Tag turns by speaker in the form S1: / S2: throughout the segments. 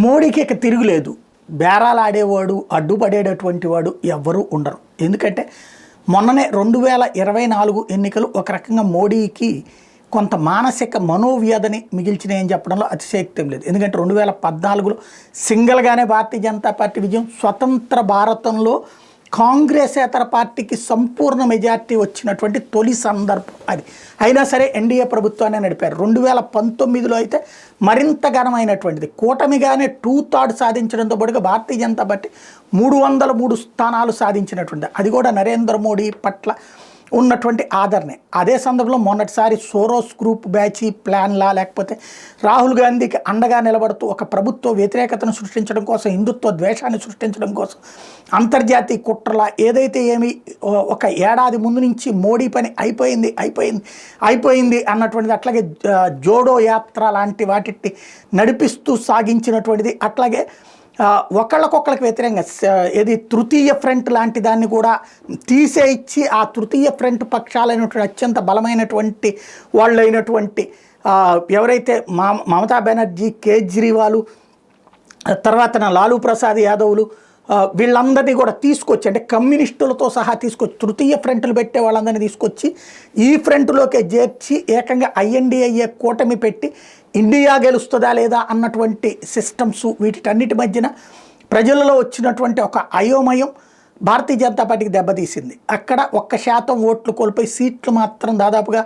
S1: మోడీకి ఇక తిరుగులేదు. బేరాలు ఆడేవాడు, అడ్డుపడేటటువంటి వాడు ఎవ్వరూ ఉండరు. ఎందుకంటే మొన్ననే 2024 ఎన్నికలు ఒక రకంగా మోడీకి కొంత మానసిక మనోవ్యాధిని మిగిల్చినాయని చెప్పడంలో అతిశయోక్తి లేదు. ఎందుకంటే 2014లో సింగిల్గానే భారతీయ జనతా పార్టీ విజయం, స్వతంత్ర భారతంలో కాంగ్రెసేతర పార్టీకి సంపూర్ణ మెజార్టీ వచ్చినటువంటి తొలి సందర్భం అది. అయినా సరే ఎన్డీఏ ప్రభుత్వాన్ని నడిపారు. 2019లో అయితే మరింత ఘనమైనటువంటిది. కూటమిగానే 2/3 సాధించడంతో పాటుగా భారతీయ జనతా పార్టీ 303 స్థానాలు సాధించినటువంటిది. అది కూడా నరేంద్ర మోడీ పట్ల ఉన్నటువంటి ఆదరణే. అదే సందర్భంలో మొన్నటిసారి సోరోస్ గ్రూప్ బ్యాచీ ప్లాన్లా, లేకపోతే రాహుల్ గాంధీకి అండగా నిలబడుతూ ఒక ప్రభుత్వ వ్యతిరేకతను సృష్టించడం కోసం, హిందుత్వ ద్వేషాన్ని సృష్టించడం కోసం అంతర్జాతీయ కుట్రలా ఏదైతే ఒక ఏడాది ముందు నుంచి మోడీ పని అయిపోయింది అన్నటువంటిది, అట్లాగే జోడో యాత్ర లాంటి వాటిని నడిపిస్తూ సాగించినటువంటిది, అట్లాగే ఒకళ్ళకొక్కళ్ళకి వ్యతిరేకంగా ఏది తృతీయ ఫ్రంట్ లాంటి దాన్ని కూడా తీసేయించి ఆ తృతీయ ఫ్రంట్ పక్షాలైనటువంటి అత్యంత బలమైనటువంటి వాళ్ళైనటువంటి ఎవరైతే మమతా బెనర్జీ, కేజ్రీవాల్, తర్వాత లాలూ ప్రసాద్ యాదవ్లు, వీళ్ళందరినీ కూడా తీసుకొచ్చి, అంటే కమ్యూనిస్టులతో సహా తీసుకొచ్చి తృతీయ ఫ్రంట్లు పెట్టే వాళ్ళందరినీ తీసుకొచ్చి ఈ ఫ్రంట్లోకే చేర్చి ఏకంగా ఐఎన్డీఏ కూటమి పెట్టి ఇండియా గెలుస్తుందా లేదా అన్నటువంటి సిస్టమ్స్, వీటన్నిటి మధ్యన ప్రజలలో వచ్చినటువంటి ఒక అయోమయం భారతీయ జనతా పార్టీకి దెబ్బతీసింది. అక్కడ 1% ఓట్లు కోల్పోయి సీట్లు మాత్రం దాదాపుగా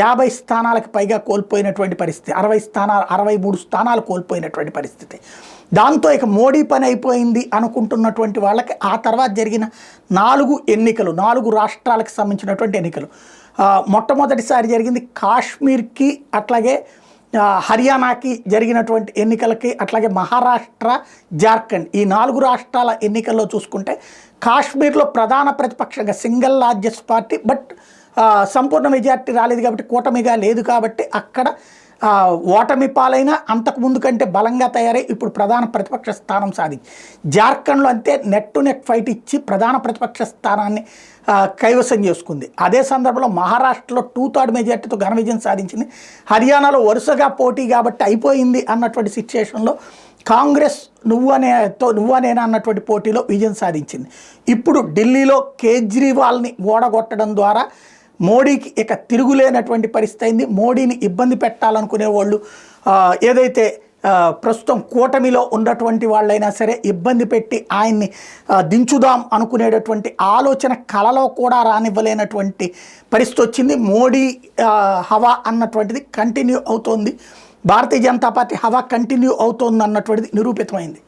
S1: 50 స్థానాలకు పైగా కోల్పోయినటువంటి పరిస్థితి, 63 స్థానాలు కోల్పోయినటువంటి పరిస్థితి. దాంతో ఇక మోడీ పని అయిపోయింది అనుకుంటున్నటువంటి వాళ్ళకి ఆ తర్వాత జరిగిన 4 ఎన్నికలు, 4 రాష్ట్రాలకు సంబంధించినటువంటి ఎన్నికలు, మొట్టమొదటిసారి జరిగింది కాశ్మీర్కి, అట్లాగే హర్యానాకి జరిగినటువంటి ఎన్నికలకి, అట్లాగే మహారాష్ట్ర, జార్ఖండ్, ఈ 4 రాష్ట్రాల ఎన్నికల్లో చూసుకుంటే కాశ్మీర్లో ప్రధాన ప్రతిపక్షంగా single largest party, but Sampoorna majority రాలేదు కాబట్టి, కూటమిగా లేదు కాబట్టి అక్కడ ఓటమి పాలైన అంతకుముందు కంటే బలంగా తయారై ఇప్పుడు ప్రధాన ప్రతిపక్ష స్థానం సాధించి, జార్ఖండ్లో అంతే నెట్ టు నెట్ ఫైట్ ఇచ్చి ప్రధాన ప్రతిపక్ష స్థానాన్ని కైవసం చేసుకుంది. అదే సందర్భంలో మహారాష్ట్రలో 2/3 మెజార్టీతో ఘన విజయం సాధించింది. హర్యానాలో వరుసగా పోటీ కాబట్టి అయిపోయింది అన్నటువంటి సిచ్యుయేషన్లో కాంగ్రెస్ నువ్వనేనా అన్నటువంటి పోటీలో విజయం సాధించింది. ఇప్పుడు ఢిల్లీలో కేజ్రీవాల్ని ఓడగొట్టడం ద్వారా మోడీకి ఇక తిరుగులేనటువంటి పరిస్థితి అయింది. మోడీని ఇబ్బంది పెట్టాలనుకునే వాళ్ళు, ఏదైతే ప్రస్తుతం కూటమిలో ఉన్నటువంటి వాళ్ళైనా సరే ఇబ్బంది పెట్టి ఆయన్ని దించుదాం అనుకునేటటువంటి ఆలోచన కలలో కూడా రానివ్వలేనటువంటి పరిస్థితి వచ్చింది. మోడీ హవా అన్నటువంటిది కంటిన్యూ అవుతోంది, భారతీయ జనతా పార్టీ హవా కంటిన్యూ అవుతోంది అన్నటువంటిది నిరూపితమైంది.